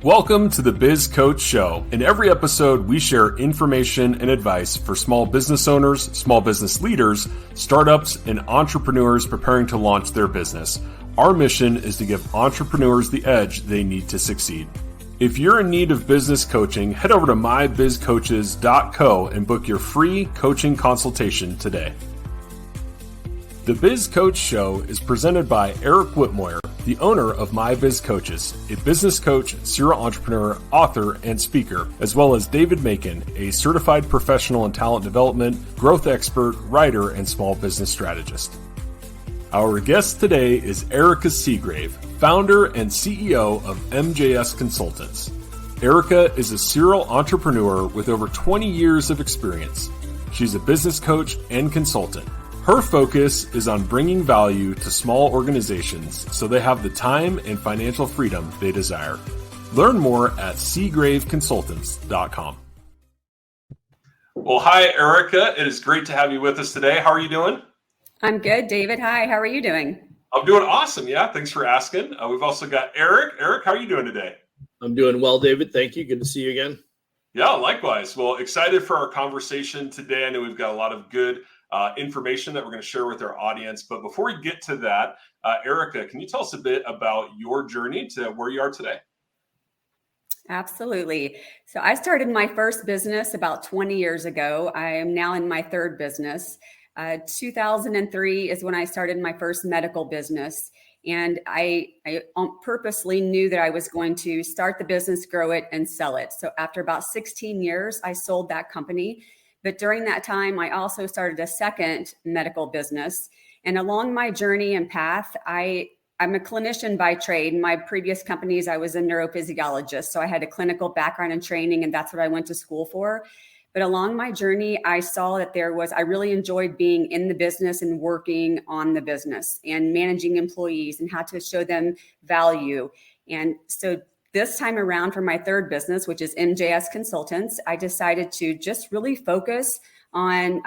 Welcome to the Biz Coach Show. In every episode, we share information and advice for small business owners, small business leaders, startups, and entrepreneurs preparing to launch their business. Our mission is to give entrepreneurs the edge they need to succeed. If you're in need of business coaching, head over to mybizcoaches.co and book your free coaching consultation today. The Biz Coach Show is presented by Eric Whitmoyer, the owner of My Biz Coaches, a business coach, serial entrepreneur, author, and speaker, as well as David Macon, a certified professional in talent development, growth expert, writer, and small business strategist. Our guest today is Erica Seagrave, founder and CEO of MJS Consultants. Erica is a serial entrepreneur with over 20 years of experience. She's a business coach and consultant. Her focus is on bringing value to small organizations so they have the time and financial freedom they desire. Learn more at seagraveconsultants.com. Well, hi, Erica. It is great to have you with us today. How are you doing? I'm good, David. Hi, how are you doing? I'm doing awesome. Yeah, thanks for asking. We've also got Eric. Eric, how are you doing today? I'm doing well, David. Thank you. Good to see you again. Yeah, likewise. Well, excited for our conversation today. I know we've got a lot of good information that we're going to share with our audience. But before we get to that, Erica, can you tell us a bit about your journey to where you are today? Absolutely. So I started my first business about 20 years ago. I am now in my third business. 2003 is when I started my first medical business. And I purposely knew that I was going to start the business, grow it, and sell it. So after about 16 years, I sold that company. But during that time, I also started a second medical business. And along my journey and path, I'm a clinician by trade. In my previous companies, I was a neurophysiologist. So I had a clinical background and training, and that's what I went to school for. But along my journey, I saw that I really enjoyed being in the business and working on the business and managing employees and how to show them value. And so this time around for my third business, which is MJS Consultants, I decided to just really focus on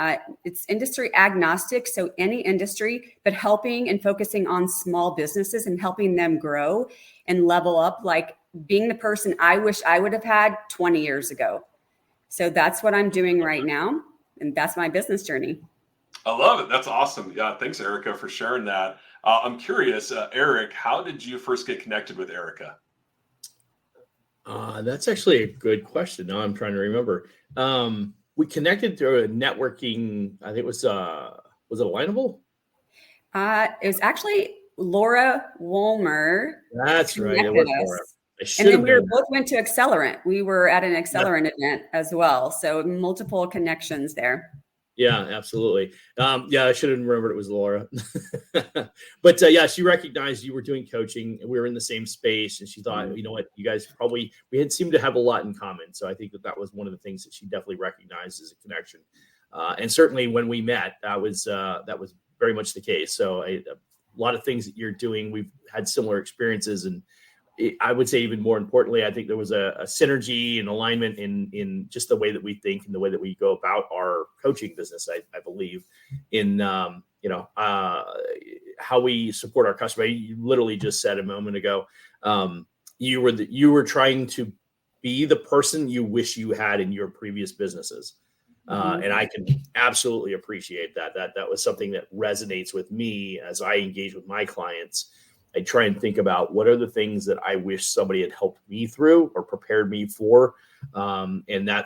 it's industry agnostic, so any industry, but helping and focusing on small businesses and helping them grow and level up, like being the person I wish I would have had 20 years ago. So that's what I'm doing right now, and that's my business journey. I love it. That's awesome. Yeah, thanks, Erica, for sharing that. I'm curious, Eric, how did you first get connected with Erica? That's actually a good question. Now I'm trying to remember. We connected through a networking. I think it was it Alignable? It was actually Laura Wolmer. That's right. It was Laura. And then we both went to Accelerant. We were at an Accelerant event as well. So multiple connections there. Yeah, absolutely. I should have remembered it was Laura. But she recognized you were doing coaching and we were in the same space. And she thought, you know what, you guys we had seemed to have a lot in common. So I think that was one of the things that she definitely recognized as a connection. And certainly when we met, that was very much the case. So a lot of things that you're doing, we've had similar experiences. And I would say even more importantly, I think there was a synergy and alignment in just the way that we think and the way that we go about our coaching business. I believe in how we support our customer. You literally just said a moment ago, you were trying to be the person you wish you had in your previous businesses, and I can absolutely appreciate that. That was something that resonates with me as I engage with my clients. I try and think about what are the things that I wish somebody had helped me through or prepared me for. And I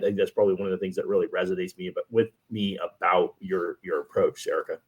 think that's probably one of the things that really resonates with me about your approach, Erica.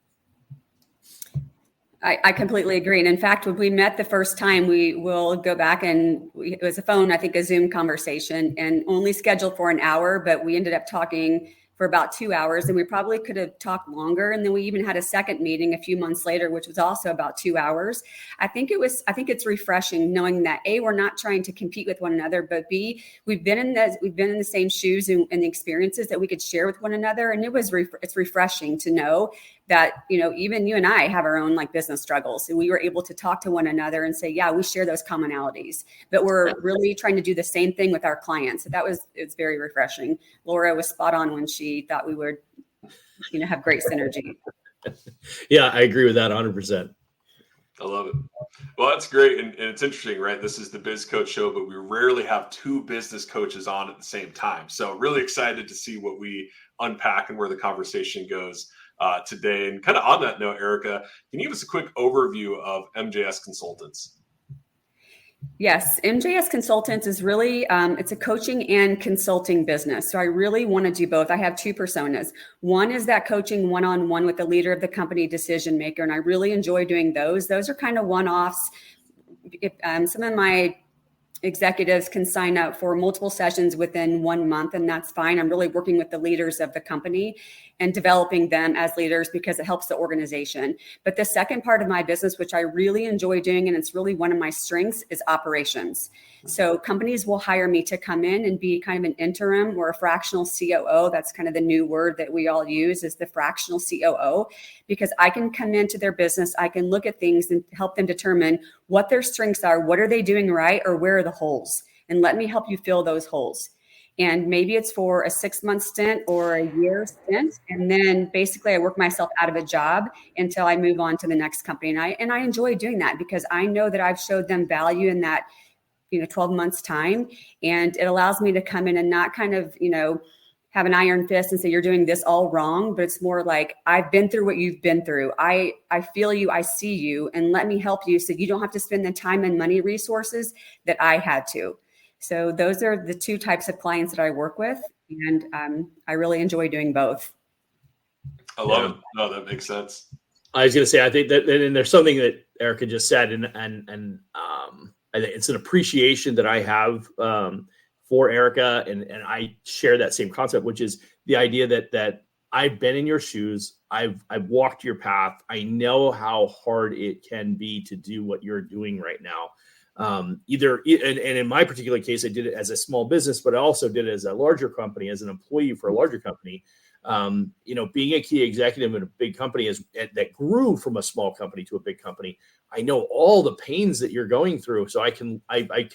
I completely agree. And in fact, when we met the first time, we will go back and it was a Zoom conversation and only scheduled for an hour, but we ended up talking for about 2 hours, and we probably could have talked longer. And then we even had a second meeting a few months later, which was also about 2 hours. I think it's refreshing knowing that A, we're not trying to compete with one another, but B, we've been in the same shoes and the experiences that we could share with one another. And it's refreshing to know that, even you and I have our own business struggles, and we were able to talk to one another and say, yeah, we share those commonalities, but we're really trying to do the same thing with our clients. So it's very refreshing. Laura was spot on when she thought we would, have great synergy. Yeah, I agree with that 100%. I love it. Well, that's great. And it's interesting, right? This is the Biz Coach Show, but we rarely have two business coaches on at the same time. So really excited to see what we unpack and where the conversation goes today. And kind of on that note, Erica, can you give us a quick overview of MJS Consultants? Yes, MJS Consultants is really, it's a coaching and consulting business. So I really want to do both. I have two personas. One is that coaching one-on-one with the leader of the company, decision maker, and I really enjoy doing those. Those are kind of one-offs. Some of my executives can sign up for multiple sessions within 1 month, and that's fine. I'm really working with the leaders of the company and developing them as leaders because it helps the organization. But the second part of my business, which I really enjoy doing, and it's really one of my strengths, is operations. So companies will hire me to come in and be kind of an interim or a fractional COO. That's kind of the new word that we all use, is the fractional COO, because I can come into their business, I can look at things and help them determine what their strengths are, what are they doing right, or where are the holes, and let me help you fill those holes. And maybe it's for a 6-month stint or a year stint. And then basically I work myself out of a job until I move on to the next company. And I enjoy doing that because I know that I've showed them value in that, 12 months time. And it allows me to come in and not kind of, have an iron fist and say, you're doing this all wrong. But it's more like, I've been through what you've been through. I feel you, I see you, and let me help you so you don't have to spend the time and money resources that I had to. So those are the two types of clients that I work with. And I really enjoy doing both. I love it. No, that makes sense. I was going to say, I think that, and there's something that Erica just said, and I think it's an appreciation that I have for Erica, and I share that same concept, which is the idea that I've been in your shoes, I've walked your path, I know how hard it can be to do what you're doing right now. And in my particular case, I did it as a small business, but I also did it as a larger company, as an employee for a larger company. Being a key executive in a big company that grew from a small company to a big company, I know all the pains that you're going through, so I can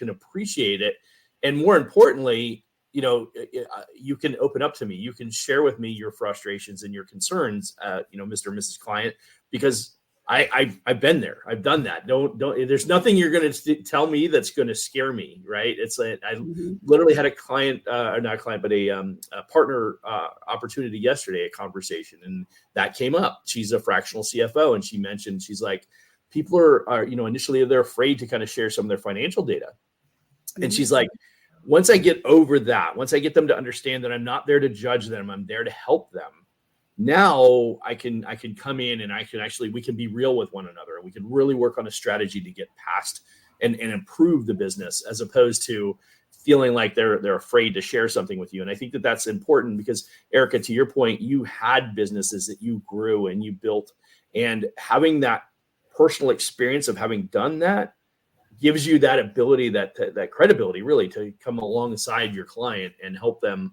appreciate it. And more importantly, you can open up to me, you can share with me your frustrations and your concerns, Mr. and Mrs. Client, because I've been there. I've done that. Don't. There's nothing you're going to tell me that's going to scare me, right? It's like I literally had a client, or not a client, but a partner opportunity yesterday, a conversation, and that came up. She's a fractional CFO, and she mentioned, she's like, people are initially they're afraid to kind of share some of their financial data, and she's like, once I get over that, once I get them to understand that I'm not there to judge them, I'm there to help them. Now I can come in and we can be real with one another. We can really work on a strategy to get past and improve the business, as opposed to feeling like they're afraid to share something with you. And I think that that's important because, Erica, to your point, you had businesses that you grew and you built, and having that personal experience of having done that gives you that ability, that credibility, really, to come alongside your client and help them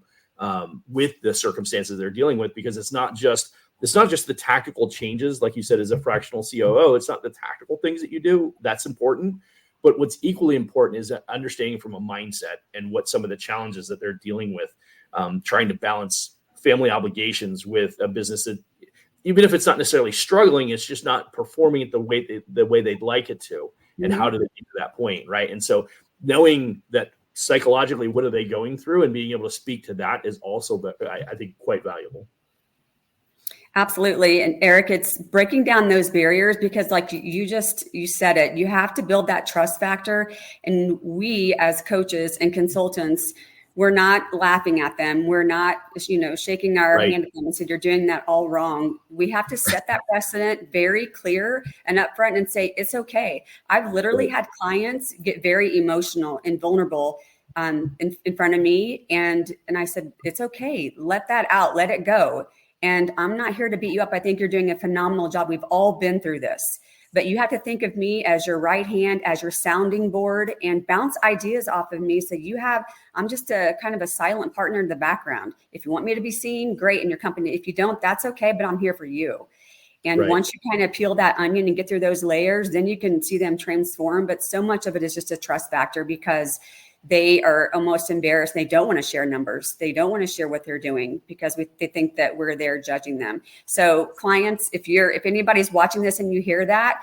with the circumstances they're dealing with, because it's not just the tactical changes, like you said, as a fractional COO. It's not the tactical things that you do that's important, but what's equally important is that understanding from a mindset and what some of the challenges that they're dealing with, trying to balance family obligations with a business that, even if it's not necessarily struggling, it's just not performing it the way they'd like it to, and how do they get to that point, right? And so knowing that psychologically, what are they going through, and being able to speak to that is also, I think, quite valuable. Absolutely. And Eric, it's breaking down those barriers, because like you said it, you have to build that trust factor. And we as coaches and consultants, we're not laughing at them. We're not, shaking our hand at them and saying, you're doing that all wrong. We have to set that precedent very clear and upfront and say, it's okay. I've literally had clients get very emotional and vulnerable in front of me. And I said, it's okay. Let that out. Let it go. And I'm not here to beat you up. I think you're doing a phenomenal job. We've all been through this. But you have to think of me as your right hand, as your sounding board, and bounce ideas off of me. So I'm just a kind of a silent partner in the background. If you want me to be seen, great, in your company. If you don't, that's okay, but I'm here for you. And once you kind of peel that onion and get through those layers, then you can see them transform. But so much of it is just a trust factor, because they are almost embarrassed. They don't want to share numbers. They don't want to share what they're doing, because they think that we're there judging them. So clients, if anybody's watching this and you hear that,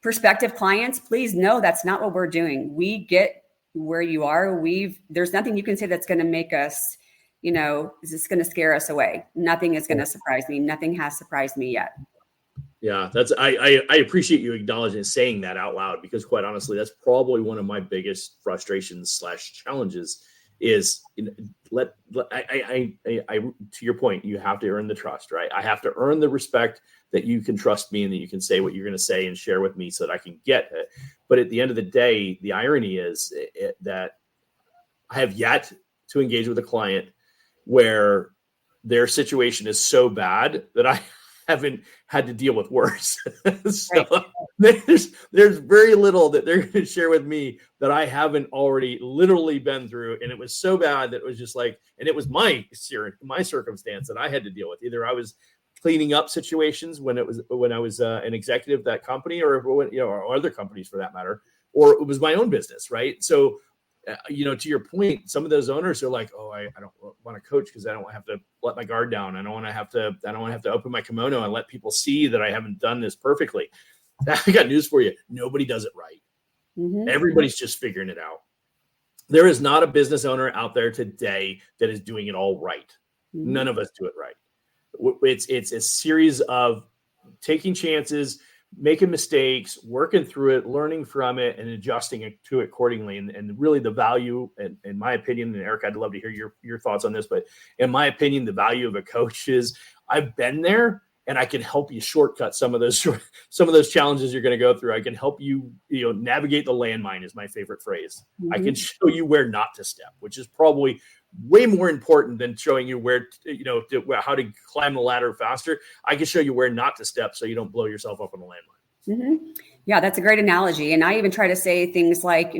prospective clients, please know that's not what we're doing. We get where you are. There's nothing you can say that's going to make us, is this going to scare us away? Nothing is going to surprise me. Nothing has surprised me yet. Yeah, I appreciate you acknowledging and saying that out loud, because quite honestly, that's probably one of my biggest frustrations / challenges is, to your point, you have to earn the trust, right? I have to earn the respect that you can trust me and that you can say what you're going to say and share with me so that I can get it. But at the end of the day, the irony is that I have yet to engage with a client where their situation is so bad that I haven't had to deal with worse. So there's very little that they're going to share with me that I haven't already literally been through. And it was so bad that it was just like, and it was my circumstance that I had to deal with. Either I was cleaning up situations when I was an executive of that company, or or other companies for that matter, or it was my own business. Right. So, to your point, some of those owners are like, oh, I don't want to coach because I don't have to let my guard down. I don't want to have to open my kimono and let people see that I haven't done this perfectly. I got news for you. Nobody does it right. Mm-hmm. Everybody's just figuring it out. There is not a business owner out there today that is doing it all right. Mm-hmm. None of us do it right. It's a series of taking chances, making mistakes, working through it, learning from it, and adjusting it to it accordingly. And really the value, and in my opinion, and Erica, I'd love to hear your thoughts on this, but in my opinion, the value of a coach is I've been there and I can help you shortcut some of those challenges you're going to go through. I can help you, navigate the landmine is my favorite phrase. Mm-hmm. I can show you where not to step, which is probably way more important than showing you where, how to climb the ladder faster. I can show you where not to step so you don't blow yourself up on the landmine. Mm-hmm. Yeah, that's a great analogy. And I even try to say things like,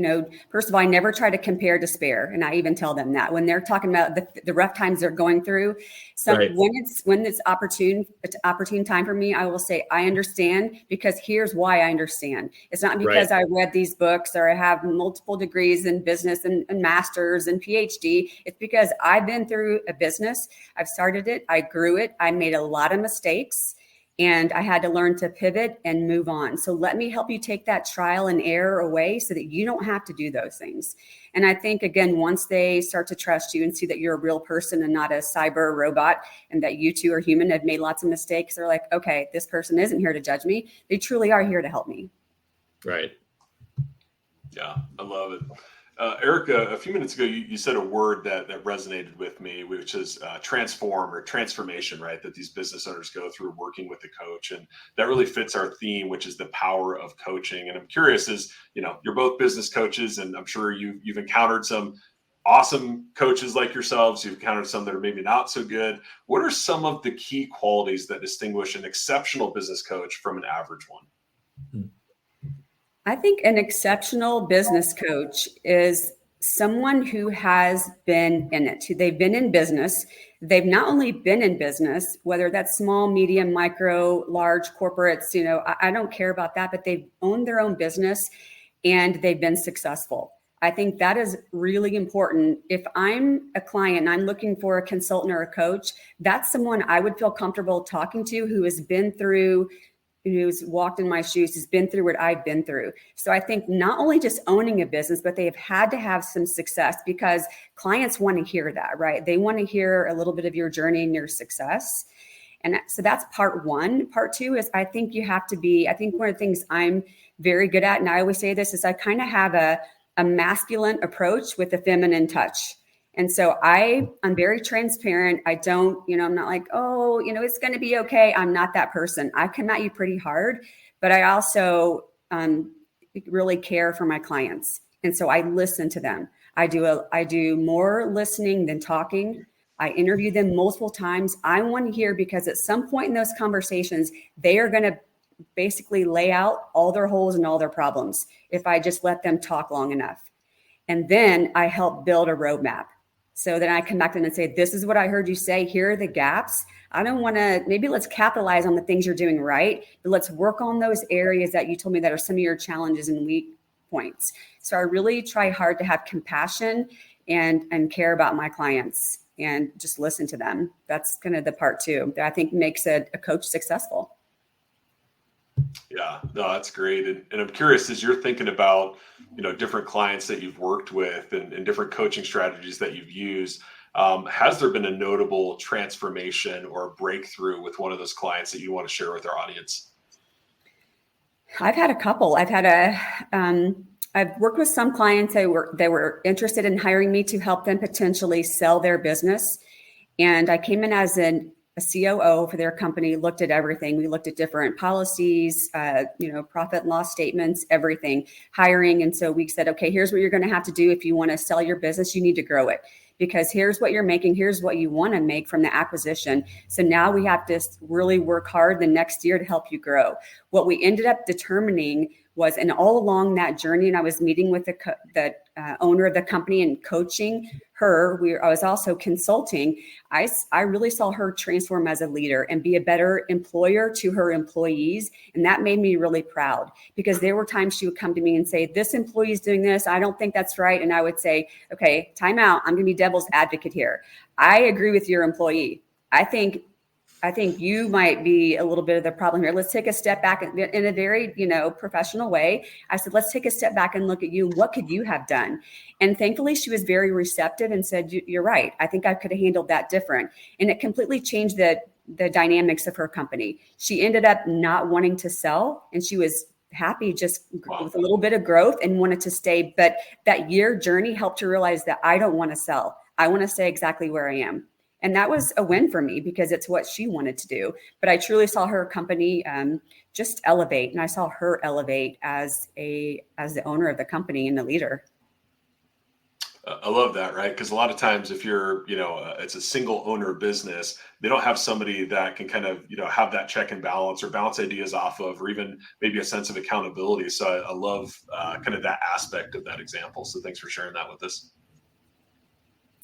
first of all, I never try to compare despair. And I even tell them that when they're talking about the rough times they're going through, when it's opportune time for me, I will say, I understand, because here's why I understand. It's not because I read these books or I have multiple degrees in business and masters and PhD. It's because I've been through a business. I've started it. I grew it. I made a lot of mistakes. And I had to learn to pivot and move on. So let me help you take that trial and error away so that you don't have to do those things. And I think, again, once they start to trust you and see that you're a real person and not a cyber robot, and that you two are human, have made lots of mistakes, they're like, okay, this person isn't here to judge me. They truly are here to help me. Right. Yeah, I love it. Erica, a few minutes ago, you said a word that resonated with me, which is transform or transformation, right? That these business owners go through working with a coach. And that really fits our theme, which is the power of coaching. And I'm curious, you're both business coaches, and I'm sure you've encountered some awesome coaches like yourselves. You've encountered some that are maybe not so good. What are some of the key qualities that distinguish an exceptional business coach from an average one? I think an exceptional business coach is someone who has been in it. They've been in business. They've not only been in business, whether that's small, medium, micro, large corporates, I don't care about that, but they've owned their own business and they've been successful. I think that is really important. If I'm a client and I'm looking for a consultant or a coach, that's someone I would feel comfortable talking to who has been through, who's walked in my shoes, has been through what I've been through. So I think not only just owning a business, but they have had to have some success, because clients want to hear that, right? They want to hear a little bit of your journey and your success. And so that's part one. Part two is I think one of the things I'm very good at, and I always say this, is I kind of have a masculine approach with a feminine touch. And so I'm very transparent. I don't, I'm not like, oh, it's going to be okay. I'm not that person. I come at you pretty hard, but I also really care for my clients. And so I listen to them. I do more listening than talking. I interview them multiple times. I want to hear, because at some point in those conversations, they are going to basically lay out all their holes and all their problems if I just let them talk long enough. And then I help build a roadmap. So then I come back to them and say, this is what I heard you say. Here are the gaps. I don't want to, maybe let's capitalize on the things you're doing right, but let's work on those areas that you told me that are some of your challenges and weak points. So I really try hard to have compassion and care about my clients and just listen to them. That's kind of the part two that I think makes a coach successful. Yeah, no, that's great. And I'm curious, as you're thinking about, different clients that you've worked with and different coaching strategies that you've used, has there been a notable transformation or a breakthrough with one of those clients that you want to share with our audience? I've had a couple. I've worked with some clients. They were interested in hiring me to help them potentially sell their business. And I came in as a COO for their company, looked at everything. We looked at different policies, profit and loss statements, everything, hiring. And so we said, okay, here's what you're going to have to do if you want to sell your business. You need to grow it, because here's what you're making. Here's what you want to make from the acquisition. So now we have to really work hard the next year to help you grow. What we ended up determining was, and all along that journey, and I was meeting with the owner of the company and coaching her. I was also consulting. I really saw her transform as a leader and be a better employer to her employees. And that made me really proud, because there were times she would come to me and say, this employee is doing this. I don't think that's right. And I would say, okay, time out. I'm going to be devil's advocate here. I agree with your employee. I think you might be a little bit of the problem here. Let's take a step back in a very, professional way. I said, let's take a step back and look at you. What could you have done? And thankfully, she was very receptive and said, you're right. I think I could have handled that different. And it completely changed the dynamics of her company. She ended up not wanting to sell, and she was happy just with a little bit of growth and wanted to stay. But that year journey helped her realize that I don't want to sell. I want to stay exactly where I am. And that was a win for me, because it's what she wanted to do. But I truly saw her company just elevate, and I saw her elevate as the owner of the company and the leader. I love that, right? Because a lot of times if you're, it's a single owner business, they don't have somebody that can kind of, have that check and balance or bounce ideas off of, or even maybe a sense of accountability. So I love kind of that aspect of that example. So thanks for sharing that with us.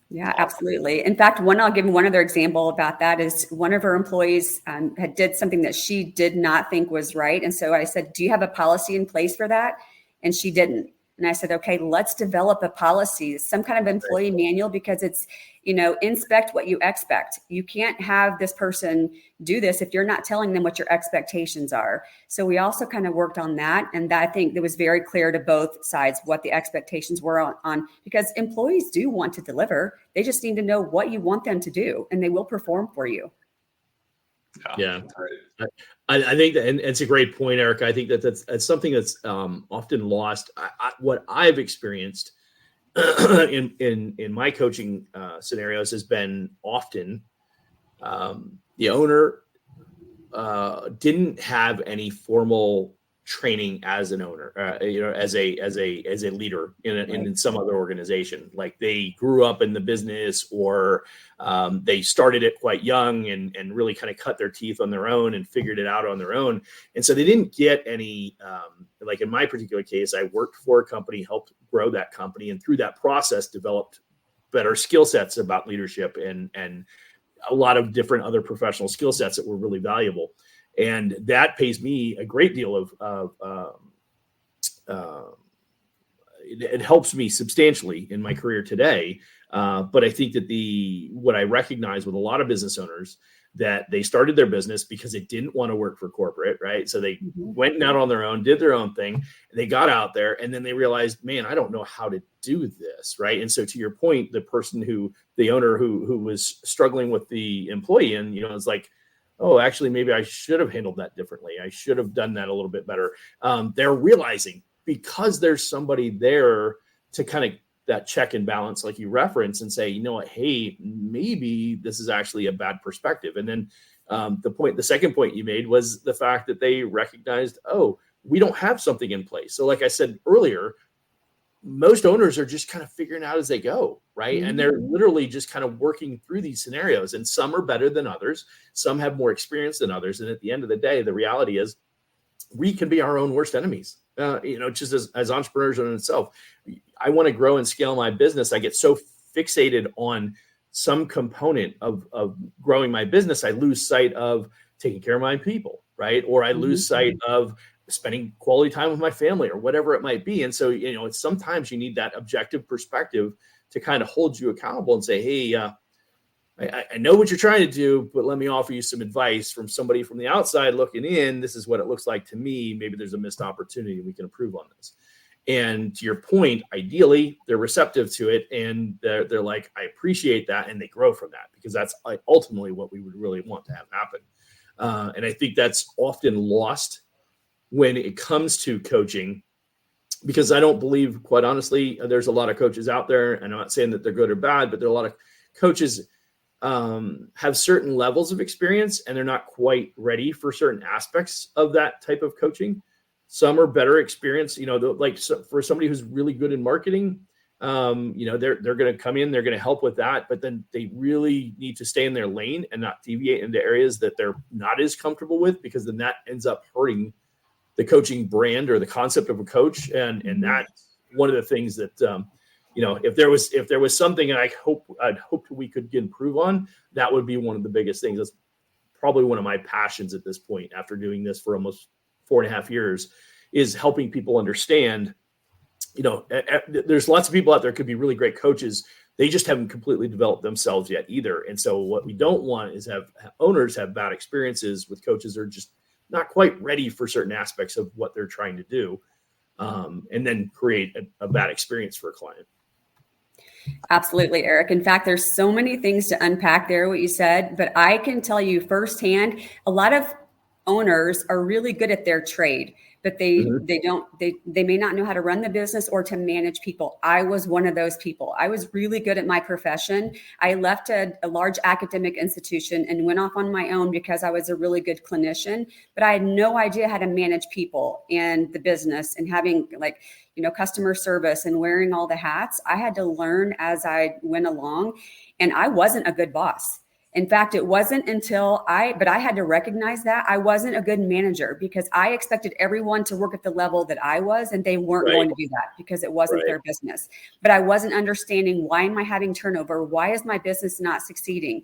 Yeah, absolutely. In fact, I'll give one other example about that is one of her employees had did something that she did not think was right. And so I said, do you have a policy in place for that? And she didn't. And I said, okay, let's develop a policy, some kind of employee manual, because it's, inspect what you expect. You can't have this person do this if you're not telling them what your expectations are. So we also kind of worked on that. And I think it was very clear to both sides what the expectations were on, because employees do want to deliver. They just need to know what you want them to do, and they will perform for you. Yeah. I think that, and it's a great point, Erica. I think that's something that's often lost. What I've experienced in my coaching scenarios has been often the owner didn't have any formal training as an owner, as a leader in some other organization. Like they grew up in the business, or they started it quite young and really kind of cut their teeth on their own and figured it out on their own. And so they didn't get any, like in my particular case, I worked for a company, helped grow that company, and through that process developed better skill sets about leadership and a lot of different other professional skill sets that were really valuable. And that pays me a great deal of it helps me substantially in my career today. But I think that what I recognize with a lot of business owners, that they started their business because they didn't want to work for corporate, right? So they went out on their own, did their own thing, and they got out there, and then they realized, man, I don't know how to do this, right? And so to your point, the owner who was struggling with the employee, and it's like, oh, actually, maybe I should have handled that differently. I should have done that a little bit better. They're realizing, because there's somebody there to kind of that check and balance, like you reference, and say, you know what, hey, maybe this is actually a bad perspective. And then the second point you made was the fact that they recognized, oh, we don't have something in place. So like I said earlier, most owners are just kind of figuring out as they go, right? Mm-hmm. And they're literally just kind of working through these scenarios, and some are better than others. Some have more experience than others. And at the end of the day, the reality is we can be our own worst enemies, just as entrepreneurs in itself. I want to grow and scale my business. I get so fixated on some component of growing my business, I lose sight of taking care of my people, right? Or I lose sight of spending quality time with my family, or whatever it might be. And so, it's sometimes you need that objective perspective to kind of hold you accountable and say, hey, I know what you're trying to do, but let me offer you some advice from somebody from the outside looking in. This is what it looks like to me. Maybe there's a missed opportunity. We can improve on this. And to your point, ideally, they're receptive to it. And they're like, I appreciate that. And they grow from that, because that's ultimately what we would really want to have happen. And I think that's often lost when it comes to coaching, because I don't believe, quite honestly, there's a lot of coaches out there, and I'm not saying that they're good or bad, but there are a lot of coaches have certain levels of experience, and they're not quite ready for certain aspects of that type of coaching. Some are better experienced, for somebody who's really good in marketing, they're going to come in, they're going to help with that, but then they really need to stay in their lane and not deviate into areas that they're not as comfortable with, because then that ends up hurting the coaching brand or the concept of a coach. And that's one of the things that, if there was something I'd hoped we could improve on, that would be one of the biggest things. That's probably one of my passions at this point, after doing this for almost 4.5 years, is helping people understand, there's lots of people out there could be really great coaches. They just haven't completely developed themselves yet either. And so what we don't want is have owners have bad experiences with coaches that are just not quite ready for certain aspects of what they're trying to do, and then create a bad experience for a client. Absolutely, Eric. In fact, there's so many things to unpack there, what you said, but I can tell you firsthand, a lot of owners are really good at their trade, but they may not know how to run the business or to manage people. I was one of those people. I was really good at my profession. I left a large academic institution and went off on my own because I was a really good clinician, but I had no idea how to manage people and the business and having customer service and wearing all the hats. I had to learn as I went along, and I wasn't a good boss. In fact, it wasn't until I had to recognize that I wasn't a good manager, because I expected everyone to work at the level that I was, and they weren't going to do that because it wasn't their business. But I wasn't understanding, why am I having turnover? Why is my business not succeeding?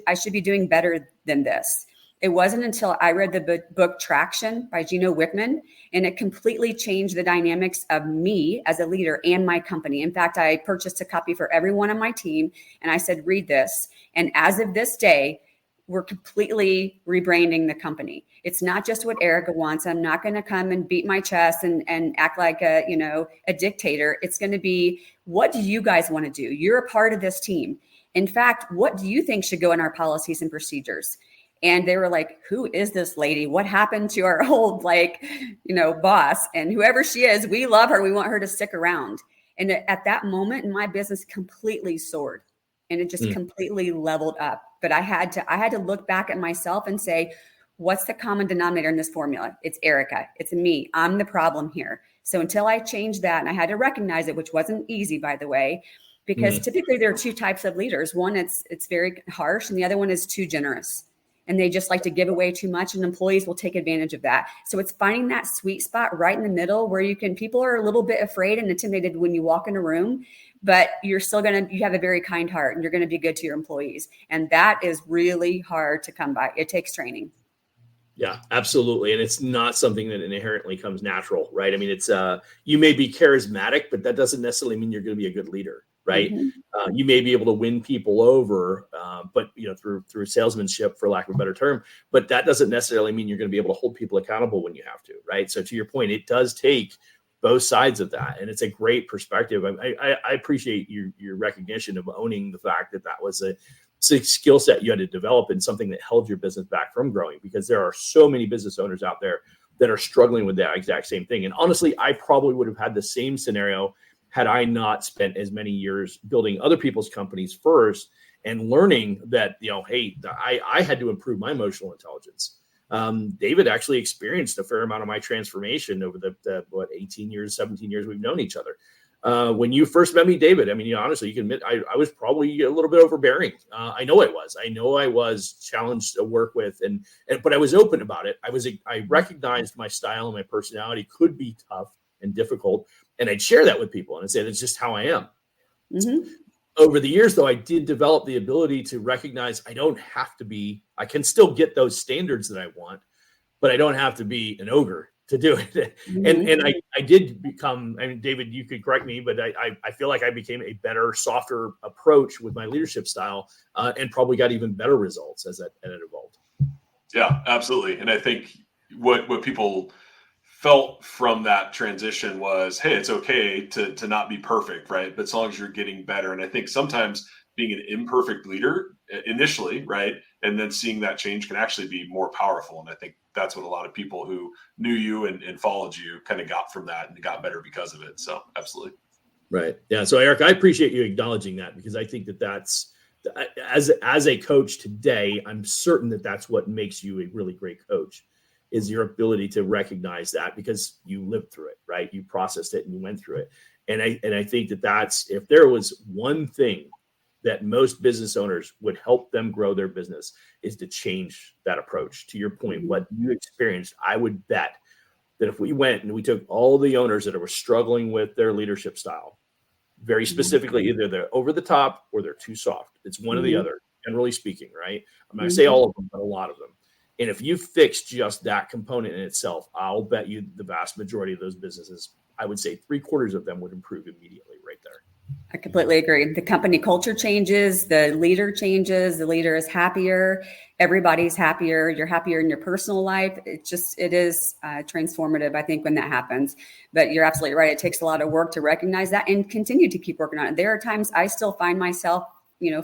I should be doing better than this. It wasn't until I read the book Traction by Gino Wickman, and it completely changed the dynamics of me as a leader and my company. In fact, I purchased a copy for everyone on my team, and I said, read this. And as of this day, we're completely rebranding the company. It's not just what Erica wants. I'm not going to come and beat my chest and act like a dictator. It's going to be, what do you guys want to do? You're a part of this team. In fact, what do you think should go in our policies and procedures? And they were like, who is this lady? What happened to our old, boss? And whoever she is, we love her. We want her to stick around. And at that moment, my business completely soared, and it just completely leveled up. But I had to look back at myself and say, what's the common denominator in this formula? It's Erica. It's me. I'm the problem here. So until I changed that, and I had to recognize it, which wasn't easy, by the way, because typically there are two types of leaders. One, it's very harsh, and the other one is too generous. And they just like to give away too much, and employees will take advantage of that. So it's finding that sweet spot right in the middle where people are a little bit afraid and intimidated when you walk in a room, but you're still you have a very kind heart, and you're going to be good to your employees. And that is really hard to come by. It takes training. Yeah, absolutely. And it's not something that inherently comes natural, right? I mean, it's you may be charismatic, but that doesn't necessarily mean you're going to be a good leader, right? Mm-hmm. You may be able to win people over, but through salesmanship, for lack of a better term. But that doesn't necessarily mean you're going to be able to hold people accountable when you have to, right? So to your point, it does take both sides of that, and it's a great perspective. I appreciate your recognition of owning the fact that was a skill set you had to develop and something that held your business back from growing, because there are so many business owners out there that are struggling with that exact same thing. And honestly, I probably would have had the same scenario had I not spent as many years building other people's companies first and learning that, hey, I had to improve my emotional intelligence. David actually experienced a fair amount of my transformation over the 18 years, 17 years we've known each other. When you first met me, David, I mean, honestly, you can admit I was probably a little bit overbearing. I know I was challenged to work with, but I was open about it. I recognized my style and my personality could be tough and difficult, and I'd share that with people and I'd say, that's just how I am. Mm-hmm. Over the years, though, I did develop the ability to recognize I can still get those standards that I want, but I don't have to be an ogre to do it. And I did become, I mean, David, you could correct me, but I feel like I became a better, softer approach with my leadership style, and probably got even better results as it evolved. Yeah, absolutely. And I think what people felt from that transition was, hey, it's okay to not be perfect, right? But as long as you're getting better. And I think sometimes being an imperfect leader initially, right, and then seeing that change can actually be more powerful. And I think that's what a lot of people who knew you and followed you kind of got from that and got better because of it. So absolutely. Right. Yeah. So Eric, I appreciate you acknowledging that, because I think that's, as a coach today, I'm certain that that's what makes you a really great coach, is your ability to recognize that, because you lived through it, right? You processed it and you went through it. And I think that's, if there was one thing that most business owners would help them grow their business, is to change that approach. To your point, what you experienced, I would bet that if we went and we took all the owners that were struggling with their leadership style, very specifically, either they're over the top or they're too soft. It's one or the other, generally speaking, right? I'm not going to say all of them, but a lot of them. And if you fix just that component in itself, I'll bet you the vast majority of those businesses, I would say 3/4 of them would improve immediately right there. I completely agree. The company culture changes, the leader changes, the leader is happier, everybody's happier, you're happier in your personal life. It is transformative, I think, when that happens. But you're absolutely right. It takes a lot of work to recognize that and continue to keep working on it. There are times I still find myself,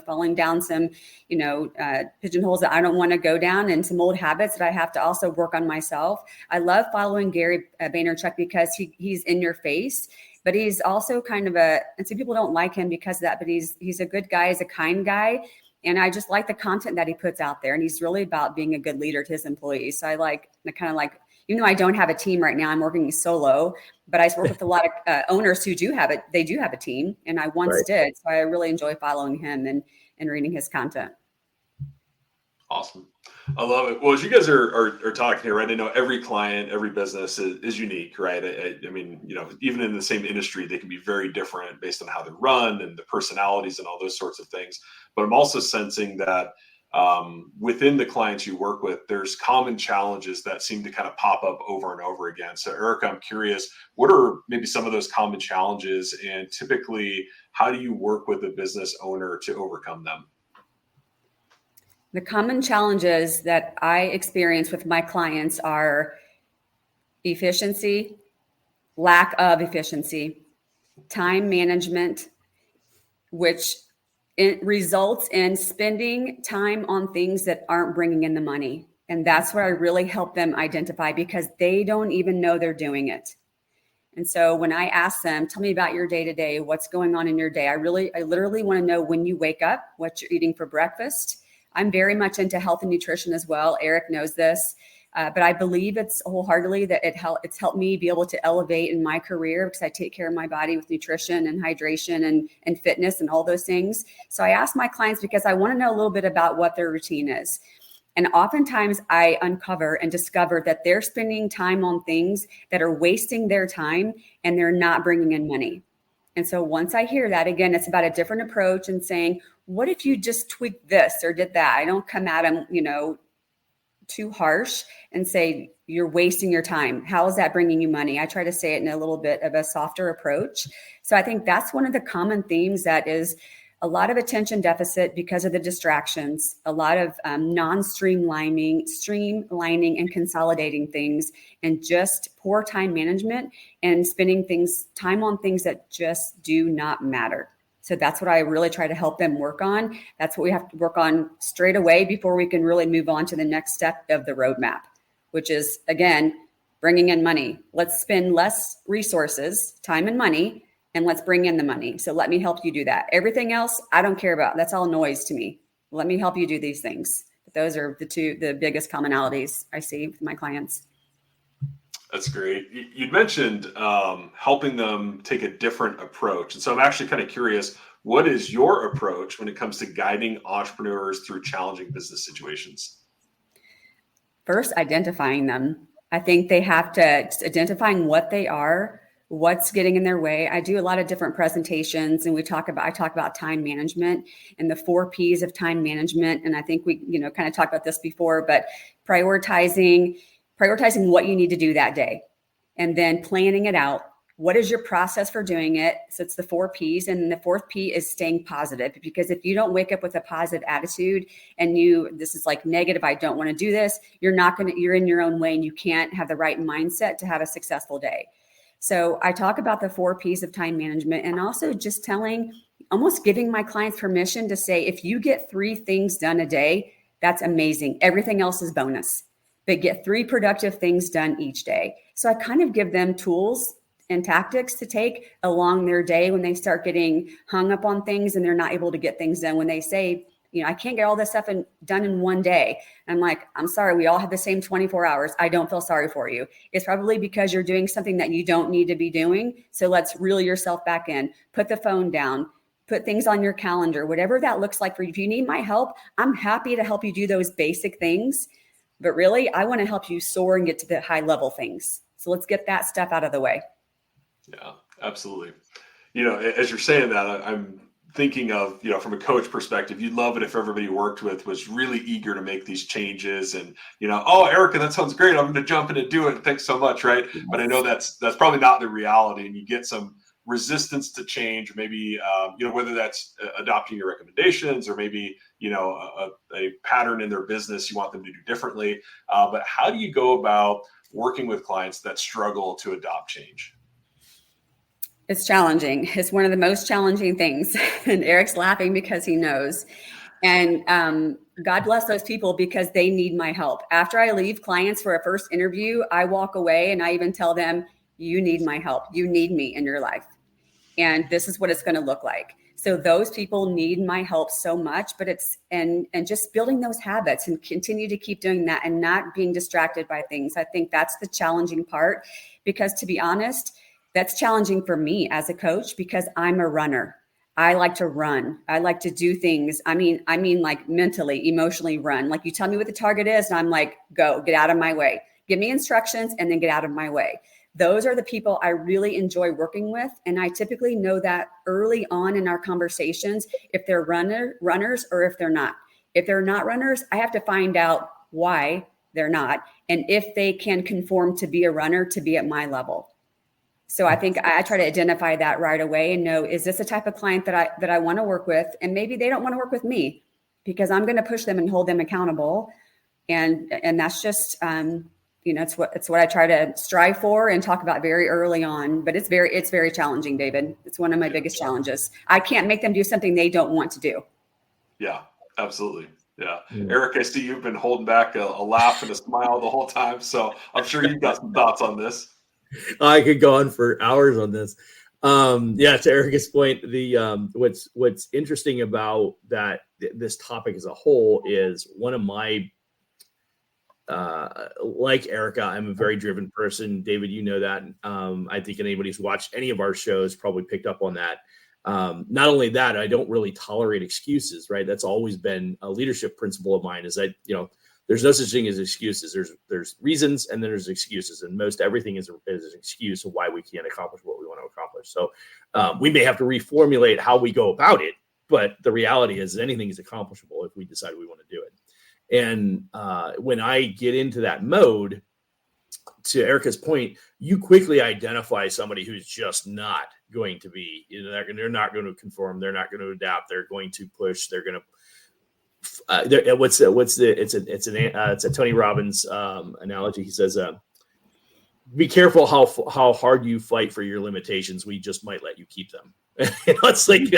falling down some, pigeonholes that I don't want to go down, and some old habits that I have to also work on myself. I love following Gary Vaynerchuk because he's in your face, but he's also kind of and some people don't like him because of that, but he's a good guy, he's a kind guy. And I just like the content that he puts out there. And he's really about being a good leader to his employees. So I kind of like, even though I don't have a team right now, I'm working solo, but I work with a lot of owners who do have it. They do have a team, and I once did. So I really enjoy following him and reading his content. Awesome. I love it. Well, as you guys are talking here, right, I know every client, every business is unique, right? I mean, even in the same industry, they can be very different based on how they run and the personalities and all those sorts of things. But I'm also sensing that within the clients you work with, there's common challenges that seem to kind of pop up over and over again. So Erica, I'm curious, what are maybe some of those common challenges, and typically how do you work with a business owner to overcome them? The common challenges that I experience with my clients are efficiency, lack of efficiency, time management, which it results in spending time on things that aren't bringing in the money. And that's where I really help them identify, because they don't even know they're doing it. And so when I ask them, tell me about your day to day, what's going on in your day? I literally want to know when you wake up, what you're eating for breakfast. I'm very much into health and nutrition as well. Eric knows this, but I believe it's wholeheartedly that it's helped me be able to elevate in my career, because I take care of my body with nutrition and hydration and fitness and all those things. So I ask my clients because I want to know a little bit about what their routine is. And oftentimes I uncover and discover that they're spending time on things that are wasting their time, and they're not bringing in money. And so once I hear that, again, it's about a different approach and saying, what if you just tweaked this or did that? I don't come at them, too harsh and say, you're wasting your time. How is that bringing you money? I try to say it in a little bit of a softer approach. So I think that's one of the common themes, that is a lot of attention deficit because of the distractions, a lot of streamlining and consolidating things, and just poor time management and spending time on things that just do not matter. So that's what I really try to help them work on. That's what we have to work on straight away before we can really move on to the next step of the roadmap, which is, again, bringing in money. Let's spend less resources, time and money, and let's bring in the money. So let me help you do that. Everything else, I don't care about. That's all noise to me. Let me help you do these things. But those are the biggest commonalities I see with my clients. That's great. You'd mentioned helping them take a different approach. And so I'm actually kind of curious, what is your approach when it comes to guiding entrepreneurs through challenging business situations? First, identifying them. I think they have to identifying what they are, what's getting in their way. I do a lot of different presentations, and I talk about time management and the 4 P's of time management. And I think we, kind of talked about this before, but prioritizing what you need to do that day. and then planning it out. What is your process for doing it? So it's the 4 P's. And the 4th P is staying positive, because if you don't wake up with a positive attitude and this is like negative, I don't want to do this, you're in your own way, and you can't have the right mindset to have a successful day. So I talk about the 4 P's of time management, and also just almost giving my clients permission to say, if you get 3 things done a day, that's amazing. Everything else is bonus, but get 3 productive things done each day. So I kind of give them tools and tactics to take along their day when they start getting hung up on things and they're not able to get things done. When they say, I can't get all this stuff done in one day. I'm like, I'm sorry, we all have the same 24 hours. I don't feel sorry for you. It's probably because you're doing something that you don't need to be doing. So let's reel yourself back in, put the phone down, put things on your calendar, whatever that looks like for you. If you need my help, I'm happy to help you do those basic things. But really, I want to help you soar and get to the high level things. So let's get that stuff out of the way. Yeah, absolutely. As you're saying that, I'm thinking of, from a coach perspective, you'd love it if everybody you worked with was really eager to make these changes and, oh, Erica, that sounds great. I'm going to jump in and do it. Thanks so much. Right. Yes. But I know that's probably not the reality, and you get some resistance to change, maybe, whether that's adopting your recommendations or maybe, a pattern in their business you want them to do differently. But how do you go about working with clients that struggle to adopt change? It's challenging. It's one of the most challenging things. And Eric's laughing because he knows. And God bless those people, because they need my help. After I leave clients for a first interview, I walk away and I even tell them, you need my help. You need me in your life. And this is what it's going to look like. So those people need my help so much, but and just building those habits and continue to keep doing that and not being distracted by things. I think that's the challenging part, because to be honest, that's challenging for me as a coach, because I'm a runner. I like to run. I like to do things. I mean, like mentally, emotionally run. Like, you tell me what the target is, and I'm like, go, get out of my way. Give me instructions and then get out of my way. Those are the people I really enjoy working with. And I typically know that early on in our conversations, if they're runners or if they're not. If they're not runners, I have to find out why they're not, and if they can conform to be a runner, to be at my level. So I think I try to identify that right away and know, is this a type of client that I want to work with? And maybe they don't want to work with me, because I'm going to push them and hold them accountable. And that's just, it's what I try to strive for and talk about very early on. But it's very challenging, David. It's one of my biggest challenges. I can't make them do something they don't want to do. Yeah, absolutely. Yeah. Eric, I see you've been holding back a laugh and a smile the whole time. So I'm sure you've got some thoughts on this. I could go on for hours on this. To Erica's point, the what's interesting about this topic as a whole is one of my like Erica, I'm a very driven person. David, you know that. I think anybody who's watched any of our shows probably picked up on that. Not only that, I don't really tolerate excuses, right? That's always been a leadership principle of mine, is that, there's no such thing as excuses. There's reasons, and then there's excuses, and most everything is an excuse of why we can't accomplish what we want to accomplish. So we may have to reformulate how we go about it, but the reality is anything is accomplishable if we decide we want to do it. And when I get into that mode, to Erica's point, you quickly identify somebody who's just not going to be, they're not going to conform. They're not going to adapt. They're going to push. They're going to, it's a Tony Robbins analogy. He says, be careful how hard you fight for your limitations. We just might let you keep them. It's like,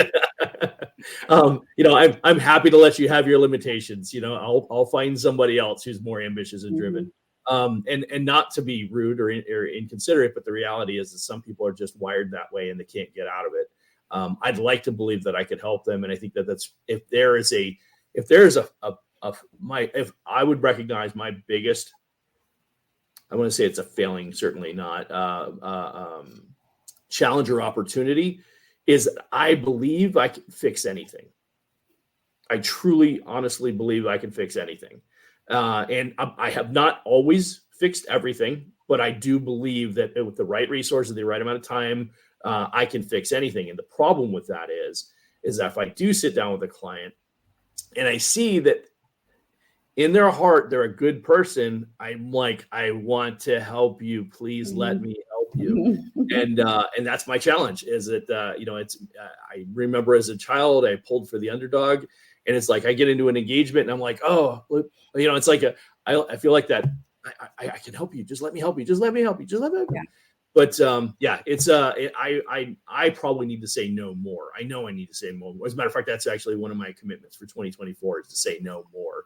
I'm happy to let you have your limitations. I'll find somebody else who's more ambitious and driven. And not to be rude or inconsiderate, but the reality is that some people are just wired that way and they can't get out of it. I'd like to believe that I could help them. And I think if I would recognize my biggest, I want to say it's a failing, certainly not challenge or opportunity, is that I believe I can fix anything. I truly, honestly believe I can fix anything. And I have not always fixed everything, but I do believe that with the right resources, the right amount of time, I can fix anything. And the problem with that is that if I do sit down with a client and I see that in their heart, they're a good person, I'm like, I want to help you. Please let me help you. And that's my challenge is that, I remember as a child, I pulled for the underdog, and it's like, I get into an engagement and I'm like, oh, it's like I feel like that I can help you. Just let me help you. Just let me help you. Just let me help you. Yeah. But I probably need to say no more. I know I need to say more. As a matter of fact, that's actually one of my commitments for 2024 is to say no more.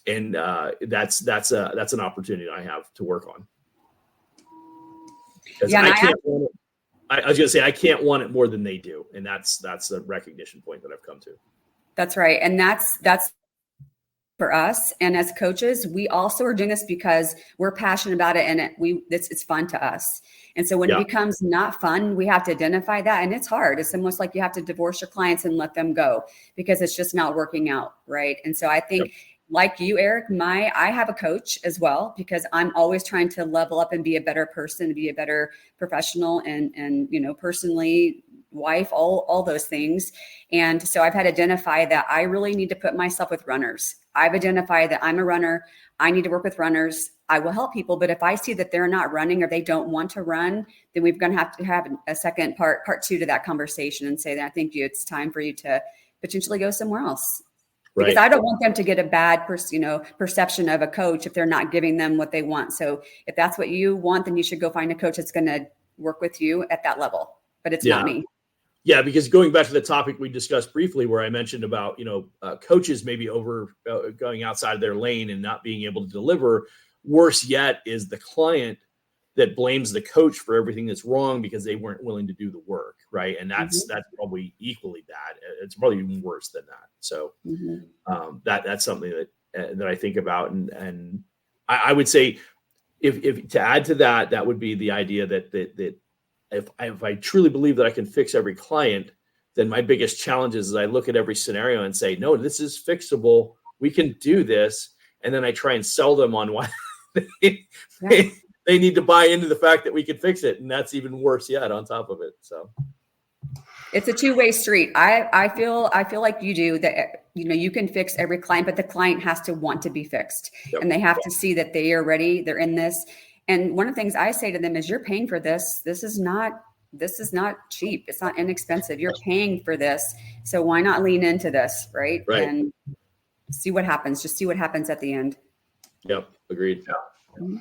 And that's an opportunity I have to work on. Because I can't want it. I was going to say I can't want it more than they do, and that's a recognition point that I've come to. That's right, and that's for us. And as coaches, we also are doing this because we're passionate about it, and it's fun to us. And so when it becomes not fun, we have to identify that, and it's hard. It's almost like you have to divorce your clients and let them go because it's just not working out, right? And so I think. Yep. Like you, Eric, I have a coach as well because I'm always trying to level up and be a better person, be a better professional and personally, wife, all those things. And so I've had to identify that I really need to put myself with runners. I've identified that I'm a runner. I need to work with runners. I will help people, but if I see that they're not running or they don't want to run, then we're going to have a second part two to that conversation and say that I think it's time for you to potentially go somewhere else. Because I don't want them to get a bad perception of a coach if they're not giving them what they want. So if that's what you want, then you should go find a coach that's going to work with you at that level. But it's not me. Yeah, because going back to the topic we discussed briefly where I mentioned about, coaches maybe going outside of their lane and not being able to deliver. Worse yet is the client that blames the coach for everything that's wrong because they weren't willing to do the work, right? And that's probably equally bad. It's probably even worse than that. So that's something that I think about, and I would say, if to add to that, that would be the idea that if I truly believe that I can fix every client, then my biggest challenge is I look at every scenario and say, no, this is fixable. We can do this, and then I try and sell them on why they need to buy into the fact that we can fix it. And that's even worse yet on top of it. So it's a two-way street. I feel like you do that, you can fix every client, but the client has to want to be fixed and they have to see that they are ready. They're in this. And one of the things I say to them is you're paying for this. This is not cheap. It's not inexpensive. You're paying for this. So why not lean into this? Right. And see what happens. Just see what happens at the end. Yep. Agreed. Yeah. Mm-hmm.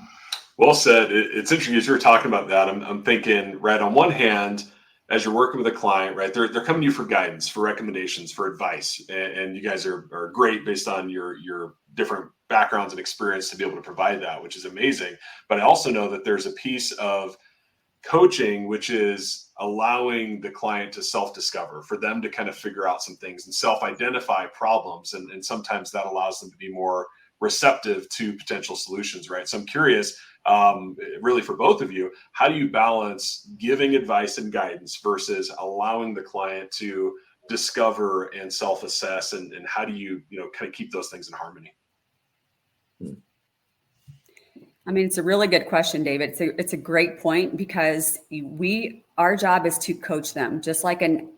Well said. It's interesting as you're talking about that. I'm thinking, right, on one hand, as you're working with a client, right, they're coming to you for guidance, for recommendations, for advice, and you guys are great based on your different backgrounds and experience to be able to provide that, which is amazing. But I also know that there's a piece of coaching, which is allowing the client to self-discover, for them to kind of figure out some things and self-identify problems, and sometimes that allows them to be more receptive to potential solutions, right? So I'm curious, really for both of you, how do you balance giving advice and guidance versus allowing the client to discover and self-assess, and how do you kind of keep those things in harmony? I mean, it's a really good question, David. It's a great point because our job is to coach them, just like an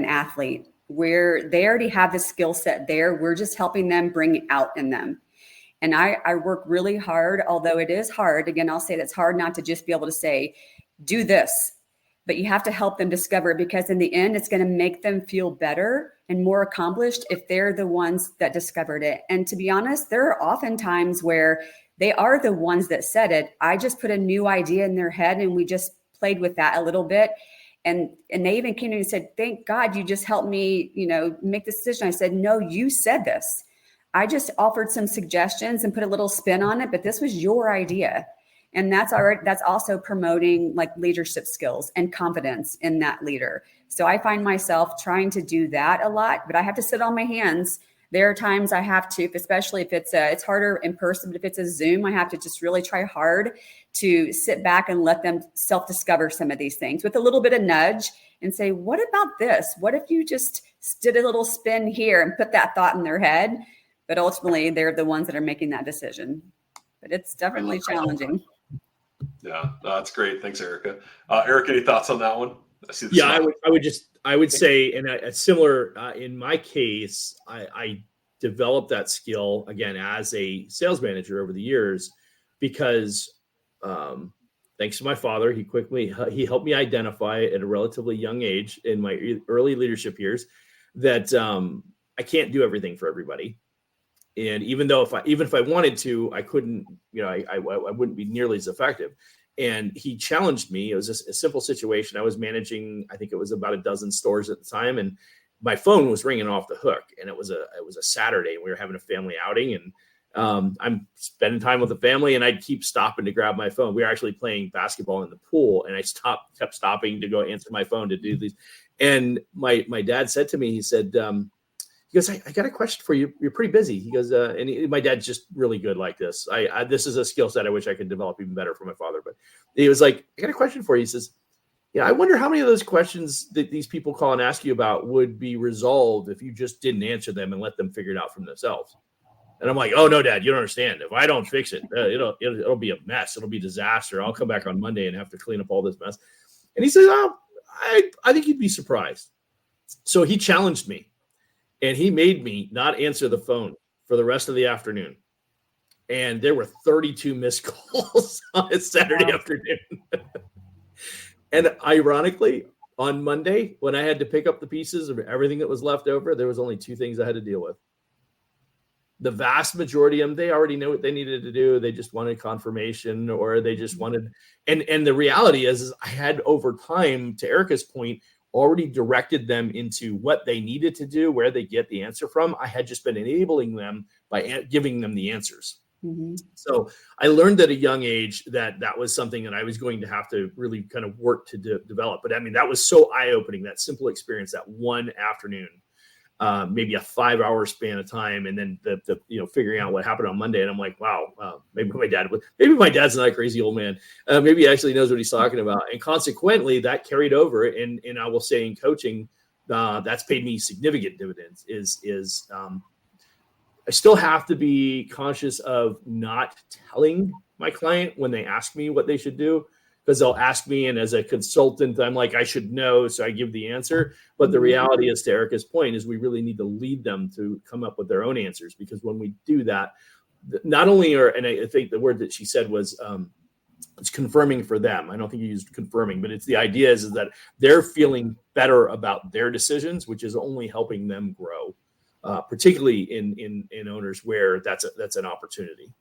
athlete, where they already have the skill set there. We're just helping them bring it out in them. And I work really hard, although it is hard. Again, I'll say it's hard not to just be able to say, do this, but you have to help them discover it, because in the end, it's going to make them feel better and more accomplished if they're the ones that discovered it. And to be honest, there are often times where they are the ones that said it. I just put a new idea in their head and we just played with that a little bit. And they even came to me and said, thank God you just helped me, make this decision. I said, no, you said this. I just offered some suggestions and put a little spin on it, but this was your idea. And that's also promoting like leadership skills and confidence in that leader. So I find myself trying to do that a lot, but I have to sit on my hands. There are times I have to, especially if it's harder in person, but if it's a Zoom, I have to just really try hard to sit back and let them self-discover some of these things with a little bit of nudge and say, what about this? What if you just did a little spin here and put that thought in their head? But ultimately, they're the ones that are making that decision. But it's definitely challenging. Yeah, that's great. Thanks, Erica. Eric, any thoughts on that one? I would say, and a similar in my case, I developed that skill again as a sales manager over the years, because thanks to my father, he helped me identify at a relatively young age in my early leadership years that I can't do everything for everybody. And even if I wanted to, I couldn't, I wouldn't be nearly as effective. And he challenged me. It was a simple situation. I was managing, I think it was about a dozen stores at the time, and my phone was ringing off the hook. And it was a Saturday, and we were having a family outing, and I'm spending time with the family, and I'd keep stopping to grab my phone. We were actually playing basketball in the pool, and I kept stopping to go answer my phone to do these. And my dad said to me, he said, he goes, I got a question for you. You're pretty busy. He goes, my dad's just really good like this. This is a skill set I wish I could develop even better from my father. But he was like, I got a question for you. He says, yeah, I wonder how many of those questions that these people call and ask you about would be resolved if you just didn't answer them and let them figure it out for themselves. And I'm like, oh no, Dad, you don't understand. If I don't fix it, it'll be a mess. It'll be a disaster. I'll come back on Monday and have to clean up all this mess. And he says, oh, I think you'd be surprised. So he challenged me. And he made me not answer the phone for the rest of the afternoon. And there were 32 missed calls on a Saturday afternoon. And ironically, on Monday, when I had to pick up the pieces of everything that was left over, there was only two things I had to deal with. The vast majority of them, they already knew what they needed to do. They just wanted confirmation, or they just wanted, and the reality is I had, over time, to Erica's point, already directed them into what they needed to do, where they get the answer from. I had just been enabling them by giving them the answers. Mm-hmm. So I learned at a young age that was something that I was going to have to really kind of work to develop. But I mean, that was so eye-opening, that simple experience, that one afternoon, maybe a 5-hour span of time. And then the figuring out what happened on Monday. And I'm like, wow, maybe my dad's not a crazy old man. Maybe he actually knows what he's talking about. And consequently, that carried over. And I will say, in coaching, that's paid me significant dividends. I still have to be conscious of not telling my client when they ask me what they should do, because they'll ask me, and as a consultant, I'm like, I should know, so I give the answer. But the reality is, to Erica's point, is we really need to lead them to come up with their own answers, because when we do that, not only and I think the word that she said was, it's confirming for them. I don't think you used confirming, but it's the idea is that they're feeling better about their decisions, which is only helping them grow, particularly in owners where that's an opportunity.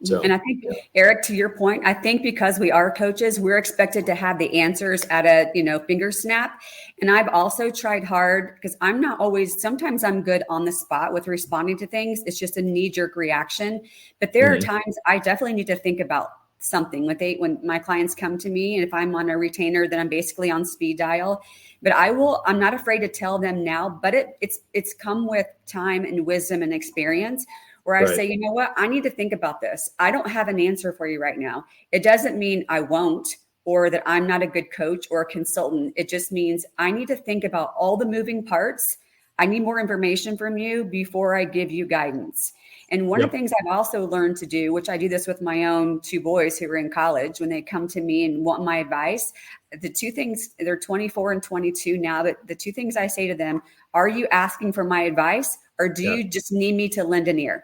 So, and I think, Eric, to your point, I think because we are coaches, we're expected to have the answers at a, finger snap. And I've also tried hard, because I'm not always, sometimes I'm good on the spot with responding to things. It's just a knee-jerk reaction. But there are times I definitely need to think about something when my clients come to me, and if I'm on a retainer, then I'm basically on speed dial. But I'm not afraid to tell them now, but it's come with time and wisdom and experience, where I say, you know what, I need to think about this. I don't have an answer for you right now. It doesn't mean I won't, or that I'm not a good coach or a consultant. It just means I need to think about all the moving parts. I need more information from you before I give you guidance. And one of the things I've also learned to do, which I do this with my own two boys who are in college, when they come to me and want my advice, the two things, they're 24 and 22 now, but the two things I say to them, are you asking for my advice, or do you just need me to lend an ear?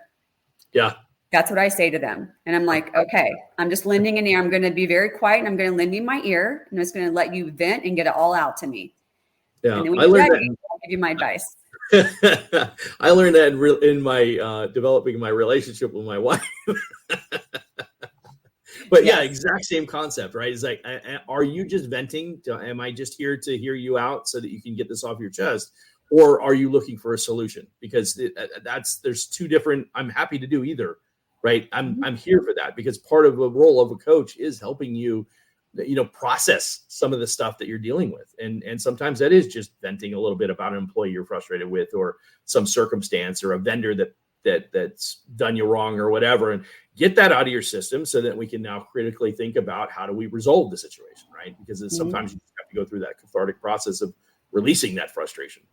Yeah. That's what I say to them. And I'm like, okay, I'm just lending an ear. I'm going to be very quiet, and I'm going to lend you my ear. I'm just going to let you vent and get it all out to me. Yeah. And then when you're ready, I'll give you my advice. I learned that in my developing my relationship with my wife. But exact same concept, right? It's like, are you just venting? Am I just here to hear you out so that you can get this off your chest? Or are you looking for a solution? Because there's two different, I'm happy to do either, right? I'm here for that, because part of the role of a coach is helping you, process some of the stuff that you're dealing with. And sometimes that is just venting a little bit about an employee you're frustrated with, or some circumstance, or a vendor that's done you wrong, or whatever, and get that out of your system so that we can now critically think about, how do we resolve the situation, right? Because sometimes you have to go through that cathartic process of releasing that frustration.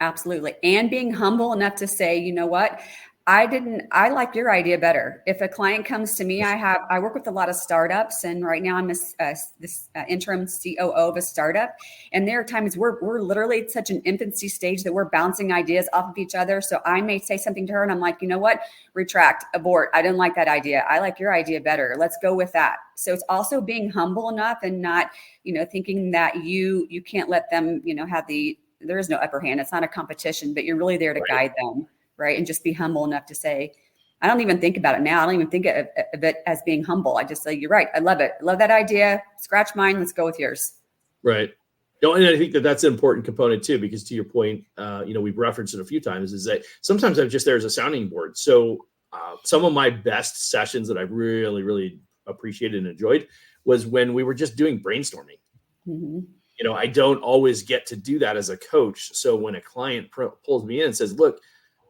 Absolutely. And being humble enough to say, you know what, I like your idea better. If a client comes to me, I work with a lot of startups, and right now I'm this interim COO of a startup. And there are times we're literally at such an infancy stage that we're bouncing ideas off of each other. So I may say something to her and I'm like, you know what? Retract, abort. I didn't like that idea. I like your idea better. Let's go with that. So it's also being humble enough and not, thinking that you can't let them, there is no upper hand. It's not a competition, but you're really there to guide them. Right. And just be humble enough to say, I don't even think about it now. I don't even think of it as being humble. I just say, you're right. I love it. I love that idea. Scratch mine. Let's go with yours. Right. And I think that's an important component too, because to your point, we've referenced it a few times, is that sometimes I'm just there as a sounding board. So some of my best sessions that I really, really appreciated and enjoyed was when we were just doing brainstorming. Mm-hmm. I don't always get to do that as a coach. So when a client pulls me in and says, look,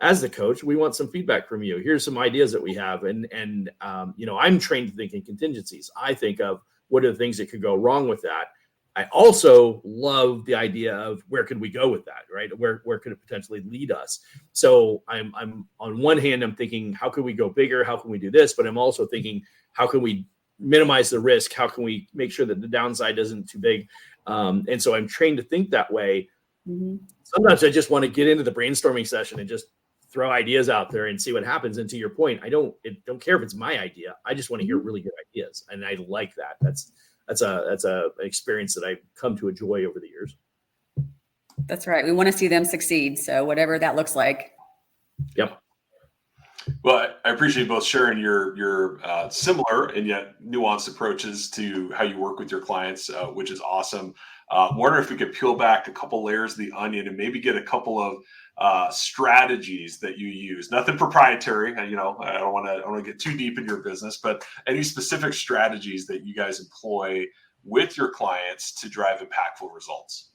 as the coach, we want some feedback from you. Here's some ideas that we have. And I'm trained to think in contingencies. I think of what are the things that could go wrong with that. I also love the idea of where could we go with that, right? Where could it potentially lead us? So I'm on one hand, I'm thinking, how can we go bigger? How can we do this? But I'm also thinking, how can we minimize the risk? How can we make sure that the downside isn't too big? And so I'm trained to think that way. Mm-hmm. Sometimes I just want to get into the brainstorming session and just throw ideas out there and see what happens. And to your point, I don't care if it's my idea. I just want to hear really good ideas. And I like that. That's a experience that I've come to enjoy over the years. That's right. We want to see them succeed. So whatever that looks like. Yep. Well, I appreciate both sharing your similar and yet nuanced approaches to how you work with your clients, which is awesome. Wonder if we could peel back a couple layers of the onion and maybe get a couple of strategies that you use. Nothing proprietary. I don't want to get too deep in your business, but any specific strategies that you guys employ with your clients to drive impactful results.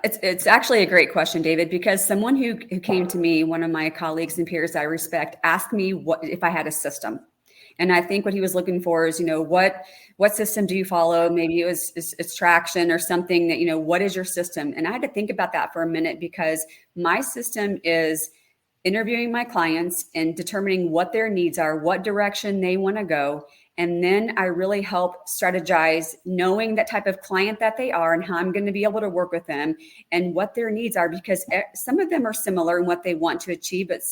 It's actually a great question, David, because someone who came to me, one of my colleagues and peers I respect, asked me what if I had a system. And I think what he was looking for is, what system do you follow? Maybe it's traction or something that, what is your system? And I had to think about that for a minute, because my system is interviewing my clients and determining what their needs are, what direction they want to go. And then I really help strategize, knowing that type of client that they are and how I'm going to be able to work with them and what their needs are, because some of them are similar in what they want to achieve, but